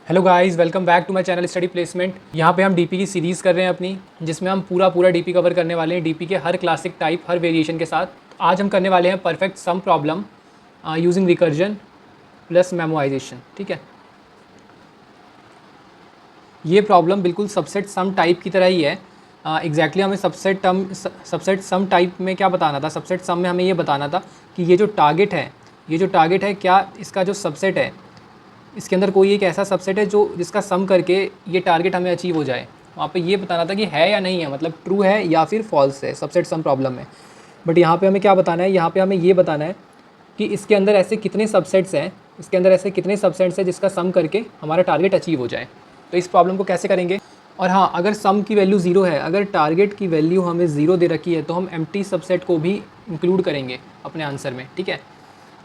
Hello guys, welcome back to my channel study placement. यहाँ पे हम डीपी की सीरीज़ कर रहे हैं अपनी, जिसमें हम पूरा डीपी कवर करने वाले हैं, डीपी के हर क्लासिक टाइप, हर वेरिएशन के साथ। आज हम करने वाले हैं perfect sum problem using recursion plus memorization. ठीक है, ये प्रॉब्लम बिल्कुल सबसेट सम टाइप की तरह ही है। एग्जैक्टली हमें सबसेट सम टाइप में क्या बताना था, सबसेट सम में हमें ये बताना था कि ये जो टारगेट है क्या इसका जो सबसेट है, इसके अंदर कोई एक ऐसा सबसेट है जो जिसका सम करके ये टारगेट हमें अचीव हो जाए। वहाँ पे ये बताना था कि है या नहीं है, मतलब ट्रू है या फिर फॉल्स है सबसेट सम प्रॉब्लम में। बट यहाँ पे हमें क्या बताना है, यहाँ पे हमें ये बताना है कि इसके अंदर ऐसे कितने सबसेट्स हैं जिसका सम करके हमारा टारगेट अचीव हो जाए। तो इस प्रॉब्लम को कैसे करेंगे। और हाँ, अगर सम की वैल्यू ज़ीरो है, अगर टारगेट की वैल्यू हमें ज़ीरो दे रखी है, तो हम एम्प्टी सबसेट को भी इंक्लूड करेंगे अपने आंसर में। ठीक है,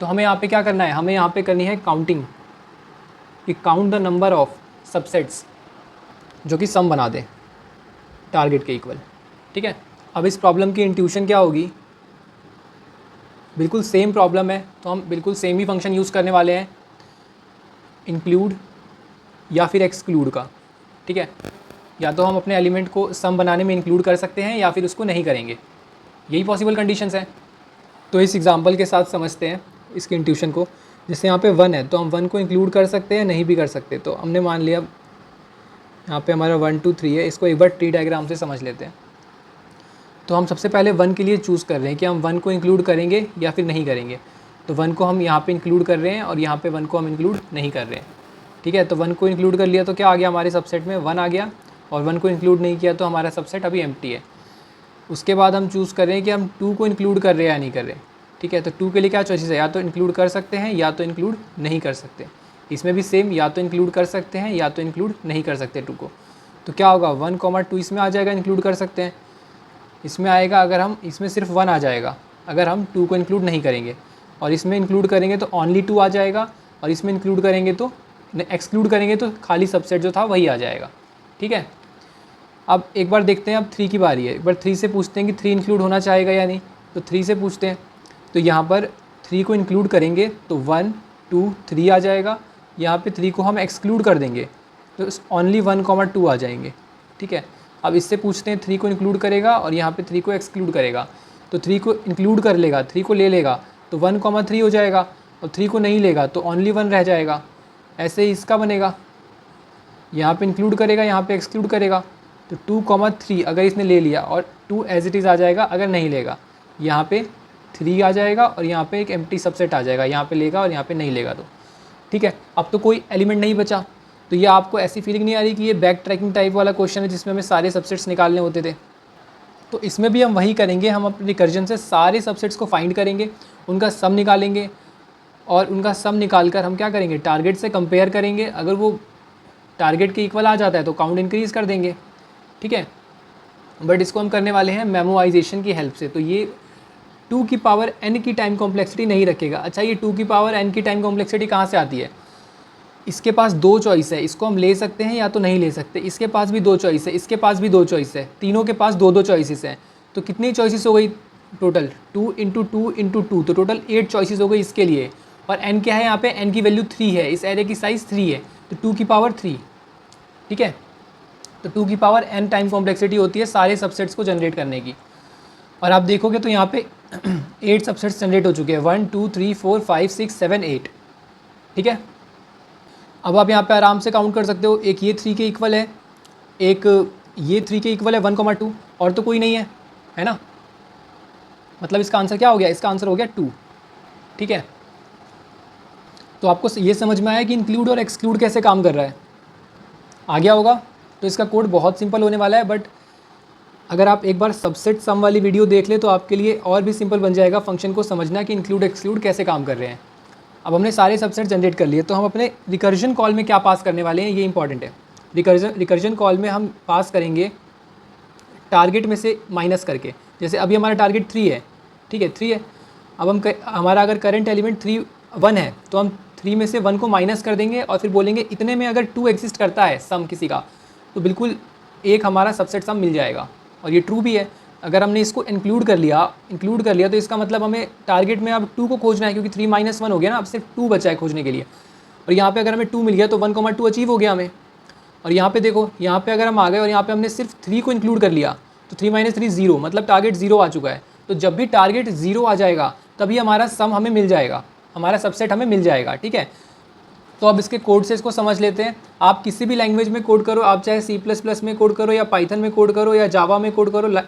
तो हमें यहाँ पे क्या करना है, हमें यहाँ पे करनी है काउंटिंग, कि count the number of subsets जो कि सम बना दे टारगेट के इक्वल। ठीक है, अब इस प्रॉब्लम की इंट्यूशन क्या होगी, बिल्कुल सेम प्रॉब्लम है तो हम बिल्कुल सेम ही फंक्शन यूज़ करने वाले हैं, इंक्लूड या फिर एक्सक्लूड का। ठीक है, या तो हम अपने एलिमेंट को सम बनाने में इंक्लूड कर सकते हैं या फिर उसको नहीं करेंगे, यही पॉसिबल कंडीशंस हैं। तो इस एग्जांपल के साथ समझते हैं इसके इंट्यूशन को। जैसे यहाँ पे 1 है तो हम 1 को इंक्लूड कर सकते हैं, नहीं भी कर सकते। तो हमने मान लिया यहाँ पे हमारा 1 2 3 है, इसको एक बार ट्री डायग्राम से समझ लेते हैं। तो हम सबसे पहले 1 के लिए चूज़ कर रहे हैं कि हम 1 को इंक्लूड करेंगे या फिर नहीं करेंगे। तो 1 को हम यहाँ पे इंक्लूड कर रहे हैं और यहाँ पे 1 को हम इंक्लूड नहीं कर रहे हैं। ठीक है, तो 1 को इंक्लूड कर लिया तो क्या आ गया, हमारे सबसेट में 1 आ गया, और 1 को इंक्लूड नहीं किया तो हमारा सबसेट अभी एम्प्टी है। उसके बाद हम चूज़ कर रहे हैं कि हम 2 को इंक्लूड कर रहे हैं या नहीं कर रहे। ठीक है, तो 2 के लिए क्या चॉइसेस है, या तो इंक्लूड कर सकते हैं या तो इंक्लूड नहीं कर सकते। इसमें भी सेम, या तो इंक्लूड कर सकते हैं या तो इंक्लूड नहीं कर सकते 2 को। तो क्या होगा, 1, 2 इसमें आ जाएगा, इंक्लूड कर सकते हैं। इसमें आएगा, अगर हम इसमें सिर्फ 1 आ जाएगा अगर हम 2 को इंक्लूड नहीं करेंगे, और इसमें इंक्लूड करेंगे तो ओनली 2 आ जाएगा, और इसमें इंक्लूड करेंगे तो एक्सक्लूड करेंगे तो खाली सबसेट जो था वही आ जाएगा। ठीक है, अब एक बार देखते हैं, अब 3 की बारी है। एक बार 3 से पूछते हैं कि 3 इंक्लूड होना चाहेगा या नहीं। तो 3 से पूछते हैं, तो यहाँ पर 3 को इंक्लूड करेंगे तो 1 2 3 आ जाएगा। यहाँ पे 3 को हम एक्सक्लूड कर देंगे तो ओनली 1, 2 आ जाएंगे। ठीक है, अब इससे पूछते हैं 3 को इंक्लूड करेगा और यहाँ पे 3 को एक्सक्लूड करेगा। तो 3 को इंक्लूड कर लेगा, 3 को ले लेगा तो 1, 3 हो जाएगा, और 3 को नहीं लेगा तो ओनली 1 रह जाएगा। ऐसे ही इसका बनेगा, यहाँ पे इंक्लूड करेगा, यहाँ पे एक्सक्लूड करेगा। तो 2, 3 अगर इसने ले लिया और 2 एज इट इज़ आ जाएगा, अगर नहीं लेगा यहाँ पे 3 आ जाएगा और यहाँ पे एक एम्प्टी सबसेट आ जाएगा, यहाँ पे लेगा और यहाँ पे नहीं लेगा तो। ठीक है, अब तो कोई एलिमेंट नहीं बचा। तो ये आपको ऐसी फीलिंग नहीं आ रही कि ये बैक ट्रैकिंग टाइप वाला क्वेश्चन है जिसमें हमें सारे सबसेट्स निकालने होते थे। तो इसमें भी हम वही करेंगे, हम अपने रिकर्जन से सारे सबसेट्स को फाइंड करेंगे, उनका सम निकालेंगे, और उनका सम निकाल कर हम क्या करेंगे, टारगेट से कंपेयर करेंगे। अगर वो टारगेट के इक्वल आ जाता है तो काउंट इंक्रीज़ कर देंगे। ठीक है, बट इसको हम करने वाले हैं मेमोराइजेशन की हेल्प से। तो ये 2 की पावर n की टाइम कॉम्प्लेक्सिटी नहीं रखेगा। अच्छा, ये 2 की पावर n की टाइम कॉम्प्लेक्सिटी कहाँ से आती है, इसके पास 2 चॉइस है, इसको हम ले सकते हैं या तो नहीं ले सकते। इसके पास भी 2 चॉइस है, इसके पास भी 2 चॉइस है, तीनों के पास 2 चॉइसेस हैं। तो कितनी चॉइसेस हो गई टोटल, 2 × 2 × 2, तो टोटल 8 चॉइसेस हो गई इसके लिए। और n क्या है, यहाँ पे n की वैल्यू 3 है, इस एरे की साइज़ 3 है, तो 2 की पावर 3। ठीक है, तो 2 की पावर n टाइम कॉम्प्लेक्सिटी होती है सारे सबसेट्स को जनरेट करने की। और आप देखोगे तो यहाँ पे 8 सबसेट्स जनरेट हो चुके हैं, 1 2 3 4 5 6 7 8। ठीक है, अब आप यहाँ पे आराम से काउंट कर सकते हो, एक ये 3 के इक्वल है, एक ये 3 के इक्वल है 1, 2, और तो कोई नहीं है ना। मतलब इसका आंसर क्या हो गया, इसका आंसर हो गया 2। ठीक है, तो आपको ये समझ में आया कि इंक्लूड और एक्सक्लूड कैसे काम कर रहा है, आ गया होगा। तो इसका कोड बहुत सिंपल होने वाला है, बट अगर आप एक बार सबसेट सम वाली वीडियो देख ले तो आपके लिए और भी सिंपल बन जाएगा फंक्शन को समझना कि इंक्लूड एक्सक्लूड कैसे काम कर रहे हैं। अब हमने सारे सबसेट जनरेट कर लिए, तो हम अपने रिकर्जन कॉल में क्या पास करने वाले हैं, ये इंपॉर्टेंट है। रिकर्जन कॉल में हम पास करेंगे टारगेट में से माइनस करके। जैसे अभी हमारा टारगेट 3 है, ठीक है 3 है। अब हम हमारा अगर करंट एलिमेंट 1 है तो हम 3 में से 1 को माइनस कर देंगे और फिर बोलेंगे इतने में अगर 2 एग्जिस्ट करता है सम किसी का, तो बिल्कुल एक हमारा सबसेट सम मिल जाएगा, और ये ट्रू भी है। अगर हमने इसको इंक्लूड कर लिया तो इसका मतलब हमें टारगेट में अब 2 को खोजना है, क्योंकि 3 - 1 हो गया ना, अब सिर्फ 2 बचा है खोजने के लिए। और यहाँ पे अगर हमें 2 मिल गया तो 1,2 अचीव हो गया हमें। और यहाँ पे देखो, यहाँ पे अगर हम आ गए और यहाँ पे हमने सिर्फ 3 को इंक्लूड कर लिया तो 3 - 3 0, मतलब टारगेट 0 आ चुका है। तो जब भी टारगेट 0 आ जाएगा तभी हमारा सम हमें मिल जाएगा, हमारा सबसेट हमें मिल जाएगा, ठीक है। तो अब इसके कोड से इसको समझ लेते हैं। आप किसी भी लैंग्वेज में कोड करो, आप चाहे C++ में कोड करो या पाइथन में कोड करो या जावा में कोड करो,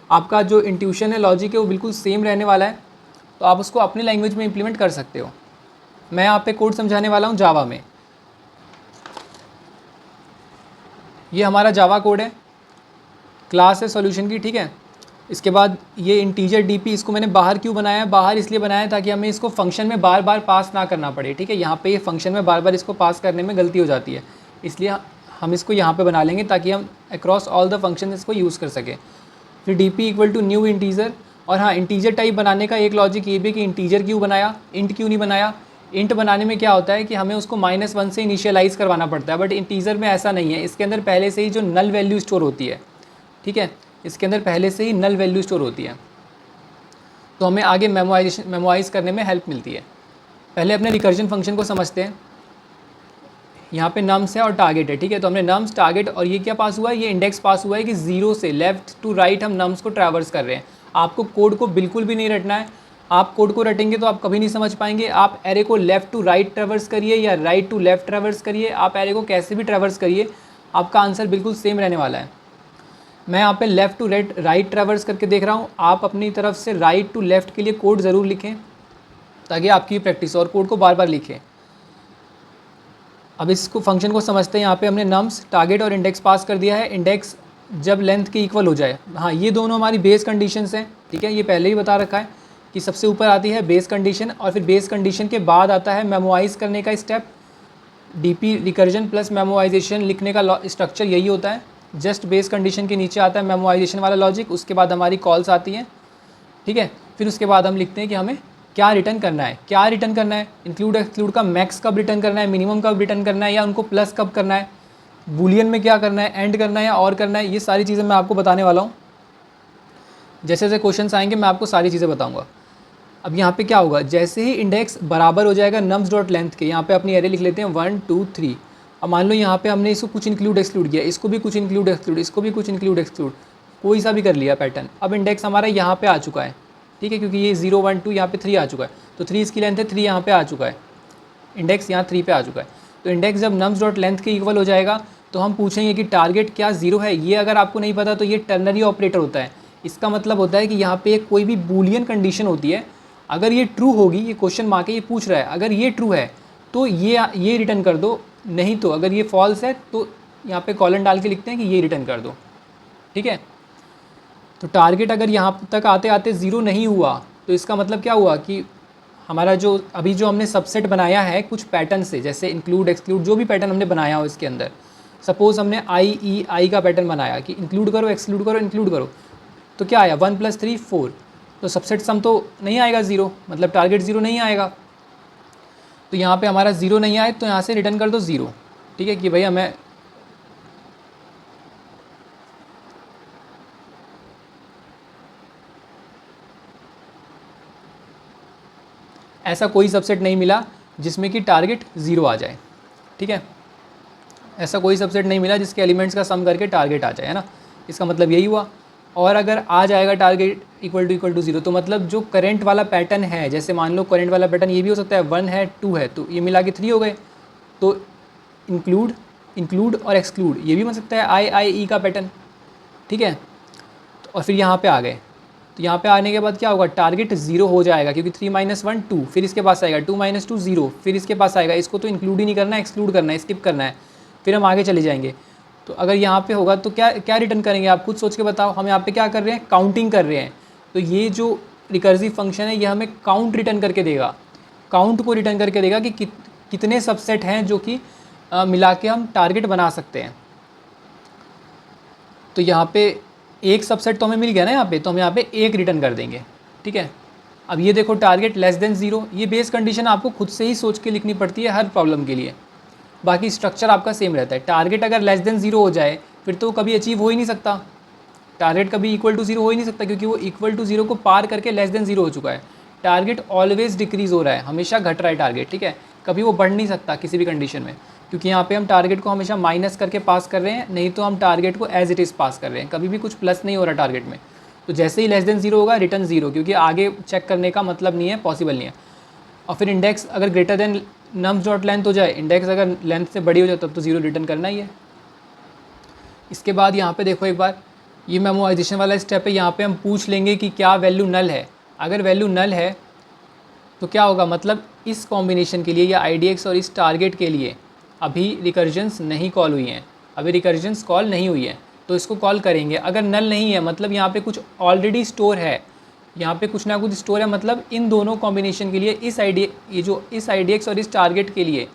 आपका जो इंट्यूशन है, लॉजिक है, वो बिल्कुल सेम रहने वाला है। तो आप उसको अपनी लैंग्वेज में इम्प्लीमेंट कर सकते हो। मैं यहाँ पे कोड समझाने वाला हूँ जावा में। ये हमारा जावा कोड है, क्लास है सॉल्यूशन की, ठीक है। इसके बाद ये इंटीजर डीपी, इसको मैंने बाहर क्यों बनाया है? बाहर इसलिए बनाया है ताकि हमें इसको फंक्शन में बार बार पास ना करना पड़े, ठीक है। यहाँ पे ये फंक्शन में बार बार इसको पास करने में गलती हो जाती है, इसलिए हम इसको यहाँ पे बना लेंगे ताकि हम अक्रॉस ऑल द फंक्शन इसको यूज़ कर सकें। फिर डी पी = न्यू इंटीजर। और हाँ, इंटीजर टाइप बनाने का एक लॉजिक ये भी कि इंटीजर क्यों बनाया, इंट क्यों नहीं बनाया। इंट बनाने में क्या होता है कि हमें उसको -1 से इनिशियलाइज़ करवाना पड़ता है, बट इंटीजर में ऐसा नहीं है। इसके अंदर पहले से ही जो नल वैल्यू स्टोर होती है, ठीक है, इसके अंदर पहले से ही नल वैल्यू स्टोर होती है, तो हमें आगे मेमोराइज़ करने में हेल्प मिलती है। पहले अपने रिकर्जन फंक्शन को समझते हैं। यहाँ पे नम्स है और टारगेट है, ठीक है। तो हमने नम्स, टारगेट और ये क्या पास हुआ है, ये इंडेक्स पास हुआ है कि 0 से लेफ़्ट टू राइट हम नम्स को ट्रैवर्स कर रहे हैं। आपको कोड को बिल्कुल भी नहीं रटना है। आप कोड को रटेंगे तो आप कभी नहीं समझ पाएंगे। आप एरे को लेफ़्ट टू राइट ट्रैवर्स करिए या राइट टू लेफ़्ट ट्रैवर्स करिए, आप एरे को कैसे भी ट्रैवर्स करिए, आपका आंसर बिल्कुल सेम रहने वाला है। मैं यहाँ पे लेफ़्ट टू राइट ट्रैवर्स करके देख रहा हूँ। आप अपनी तरफ से राइट टू लेफ़्ट के लिए कोड ज़रूर लिखें ताकि आपकी प्रैक्टिस, और कोड को बार बार लिखें। अब इसको फंक्शन को समझते हैं। यहाँ पे हमने नम्स, टारगेट और इंडेक्स पास कर दिया है। इंडेक्स जब लेंथ के इक्वल हो जाए, हाँ ये दोनों हमारी बेस कंडीशंस हैं, ठीक है। ये पहले ही बता रखा है कि सबसे ऊपर आती है बेस कंडीशन और फिर बेस कंडीशन के बाद आता है मेमोराइज़ करने का step. DP recursion plus memorisation लिखने का स्ट्रक्चर यही होता है। जस्ट बेस कंडीशन के नीचे आता है मेमोराइजेशन वाला लॉजिक, उसके बाद हमारी कॉल्स आती हैं, ठीक है। फिर उसके बाद हम लिखते हैं कि हमें क्या रिटर्न करना है, क्या रिटर्न करना है, इंक्लूड एक्सक्लूड का मैक्स कब रिटर्न करना है, मिनिमम कब रिटर्न करना है, या उनको प्लस कब करना है, बूलियन में क्या करना है, एंड करना है या और करना है। ये सारी चीज़ें मैं आपको बताने वाला हूँ। जैसे जैसे क्वेश्चन आएंगे मैं आपको सारी चीज़ें बताऊँगा। अब यहाँ पे क्या होगा, जैसे ही इंडेक्स बराबर हो जाएगा नम्स डॉट लेंथ के, यहाँ पे अपनी एरे लिख लेते हैं 1 2 3। अब मान लो यहाँ पे हमने इसको कुछ इंक्लूड एक्सक्लूड किया, इसको भी कुछ इंक्लूड एक्सक्लूड, इसको भी कुछ इंक्लूड एक्सक्लूड, कोई सा भी कर लिया पैटर्न। अब इंडेक्स हमारा यहाँ पे आ चुका है, ठीक है, क्योंकि ये 0 1 2 यहाँ पे 3 आ चुका है, तो 3 इसकी लेंथ है, 3 यहाँ पे आ चुका है, इंडेक्स यहाँ 3 पे आ चुका है। तो इंडेक्स जब नम्स डॉट लेंथ के इक्वल हो जाएगा तो हम पूछेंगे कि टारगेट क्या 0 है। ये अगर आपको नहीं पता तो ये टर्नरी ऑपरेटर होता है। इसका मतलब होता है कि यहाँ पे कोई भी बूलियन कंडीशन होती है, अगर ये ट्रू होगी, ये क्वेश्चन मार्क है, ये पूछ रहा है, अगर ये ट्रू है तो ये रिटर्न कर दो, नहीं तो अगर ये फॉल्स है तो यहाँ पे कॉलन डाल के लिखते हैं कि ये रिटर्न कर दो, ठीक है। तो टारगेट अगर यहाँ तक आते आते 0 नहीं हुआ तो इसका मतलब क्या हुआ कि हमारा जो अभी जो हमने सबसेट बनाया है कुछ पैटर्न से, जैसे इंक्लूड एक्सक्लूड, जो भी पैटर्न हमने बनाया हो इसके अंदर, सपोज़ हमने आई का पैटर्न बनाया कि इंक्लूड करो, एक्सक्लूड करो, इंक्लूड करो, तो क्या आया 1 + 3 4। तो सबसेट सम तो नहीं आएगा 0, मतलब टारगेट 0 नहीं आएगा। तो यहाँ पे हमारा 0 नहीं आए तो यहाँ से रिटर्न कर दो 0, ठीक है, कि भाई हमें ऐसा कोई सबसेट नहीं मिला जिसमें कि टारगेट 0 आ जाए, ठीक है। ऐसा कोई सबसेट नहीं मिला जिसके एलिमेंट्स का सम करके टारगेट आ जाए, है ना। इसका मतलब यही हुआ। और अगर आ जाएगा टारगेट = 0 तो मतलब जो करंट वाला पैटर्न है, जैसे मान लो करंट वाला पैटर्न ये भी हो सकता है, 1 है 2 है, तो ये मिला के 3 हो गए। तो इंक्लूड और एक्सक्लूड ये भी बन सकता है आई का पैटर्न, ठीक है। और फिर यहाँ पे आ गए, तो यहाँ पे आने के बाद क्या होगा, टारगेट 0 हो जाएगा क्योंकि 3 - 1 2, फिर इसके पास आएगा 2 - 2 0, फिर इसके पास आएगा, इसको तो इंक्लूड ही नहीं करना है, एक्सक्लूड करना है, स्किप करना है, फिर हम आगे चले जाएंगे। तो अगर यहाँ पे होगा तो क्या क्या रिटर्न करेंगे, आप खुद सोच के बताओ। हम यहाँ पे क्या कर रहे हैं, काउंटिंग कर रहे हैं। तो ये जो रिकर्सिव फंक्शन है ये हमें काउंट रिटर्न करके देगा, काउंट को रिटर्न करके देगा कि कितने सबसेट हैं जो कि मिला के हम टारगेट बना सकते हैं। तो यहाँ पे एक सबसेट तो हमें मिल गया ना यहाँ पे, तो हम यहाँ पे 1 रिटर्न कर देंगे, ठीक है। अब ये देखो टारगेट <0, ये बेस कंडीशन आपको खुद से ही सोच के लिखनी पड़ती है हर प्रॉब्लम के लिए, बाकी स्ट्रक्चर आपका सेम रहता है। टारगेट अगर <0 हो जाए फिर तो कभी अचीव हो ही नहीं सकता, टारगेट कभी = 0 हो ही नहीं सकता, क्योंकि वो = 0 को पार करके <0 हो चुका है। टारगेट ऑलवेज डिक्रीज़ हो रहा है, हमेशा घट रहा है टारगेट, ठीक है। कभी वो बढ़ नहीं सकता किसी भी कंडीशन में, क्योंकि यहाँ पे हम टारगेट को हमेशा माइनस करके पास कर रहे हैं, नहीं तो हम टारगेट को एज इट इज़ पास कर रहे हैं, कभी भी कुछ प्लस नहीं हो रहा टारगेट में। तो जैसे ही लेस देन 0 होगा रिटर्न 0, क्योंकि आगे चेक करने का मतलब नहीं है, पॉसिबल नहीं है। और फिर इंडेक्स अगर greater than nums dot length हो जाए, इंडेक्स अगर लेंथ से बड़ी हो जाए तब तो 0 रिटर्न करना ही है। इसके बाद यहाँ पे देखो एक बार, ये मेमोराइजेशन वाला स्टेप है, यहाँ पे हम पूछ लेंगे कि क्या वैल्यू नल है। अगर वैल्यू नल है तो क्या होगा, मतलब इस कॉम्बिनेशन के लिए या IDX और इस टारगेट के लिए अभी रिकर्जन्स नहीं कॉल हुई हैं, अभी रिकर्जन्स कॉल नहीं हुई है, तो इसको कॉल करेंगे। अगर नल नहीं है मतलब यहाँ पे कुछ ऑलरेडी स्टोर है, यहाँ पे कुछ ना कुछ स्टोर है, मतलब इन दोनों कॉम्बिनेशन के लिए इस IDX और इस टारगेट के लिए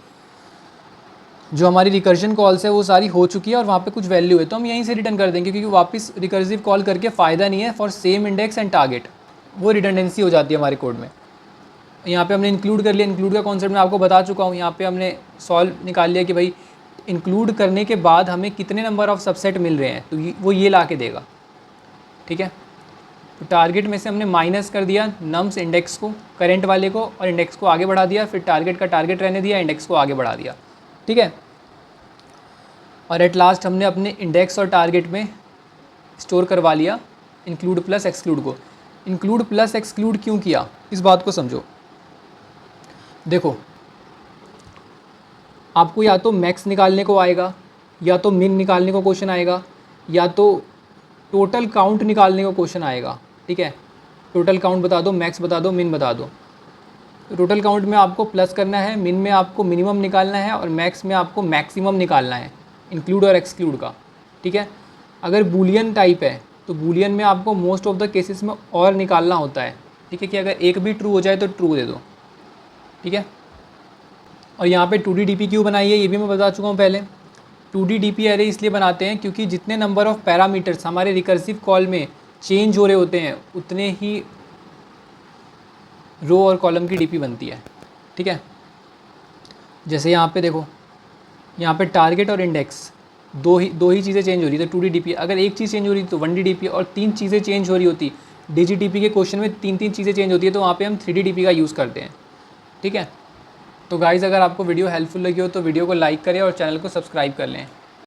जो हमारी रिकर्जन कॉल्स है वो सारी हो चुकी है और वहाँ पे कुछ वैल्यू है, तो हम यहीं से रिटर्न कर देंगे, क्योंकि वापस रिकर्सिव कॉल करके फ़ायदा नहीं है for same index and target, वो रिडंडेंसी हो जाती है हमारे कोड में। यहाँ पे हमने इंक्लूड कर लिया, इंक्लूड का कॉन्सेप्ट मैं आपको बता चुका हूँ। यहाँ पे हमने सॉल्व निकाल लिया कि भाई इंक्लूड करने के बाद हमें कितने नंबर ऑफ सबसेट मिल रहे हैं, तो वो ये ला के देगा, ठीक है। तो टारगेट में से हमने माइनस कर दिया नम्स इंडेक्स को, करेंट वाले को, और इंडेक्स को आगे बढ़ा दिया, फिर टारगेट का टारगेट रहने दिया, इंडेक्स को आगे बढ़ा दिया, ठीक है। और एट लास्ट हमने अपने इंडेक्स और टारगेट में स्टोर करवा लिया इंक्लूड प्लस एक्सक्लूड को। इंक्लूड प्लस एक्सक्लूड क्यों किया, इस बात को समझो। देखो आपको या तो मैक्स निकालने को आएगा, या तो मिन निकालने को क्वेश्चन आएगा, या तो टोटल काउंट निकालने को क्वेश्चन आएगा, ठीक है। टोटल काउंट बता दो, मैक्स बता दो, मिन बता दो। टोटल काउंट में आपको प्लस करना है, मिन में आपको मिनिमम निकालना है, और मैक्स में आपको मैक्सिमम निकालना है, इंक्लूड और एक्सक्लूड का, ठीक है। अगर बूलियन टाइप है तो बूलियन में आपको मोस्ट ऑफ द केसेस में और निकालना होता है, ठीक है, कि अगर एक भी ट्रू हो जाए तो ट्रू दे दो, ठीक है। और यहाँ पे 2D DP क्यों बनाई है ये भी मैं बता चुका हूँ पहले। 2D DP एरे इसलिए बनाते हैं क्योंकि जितने नंबर ऑफ़ पैरामीटर्स हमारे रिकर्सिव कॉल में चेंज हो रहे होते हैं उतने ही रो और कॉलम की DP बनती है, ठीक है। जैसे यहाँ पे देखो, यहाँ पे टारगेट और इंडेक्स दो ही चीज़ें चेंज हो रही है, तो 2D DP। अगर एक चीज़ चेंज हो रही तो 1D DP, और 3 चीज़ें चेंज हो रही होती, DGDP के क्वेश्चन में 3 चीज़ें चेंज होती है, तो वहाँ पे हम 3D DP का यूज़ करते हैं, ठीक है। तो गाइज़ अगर आपको वीडियो हेल्पफुल लगी हो तो वीडियो को लाइक करें और चैनल को सब्सक्राइब कर लें।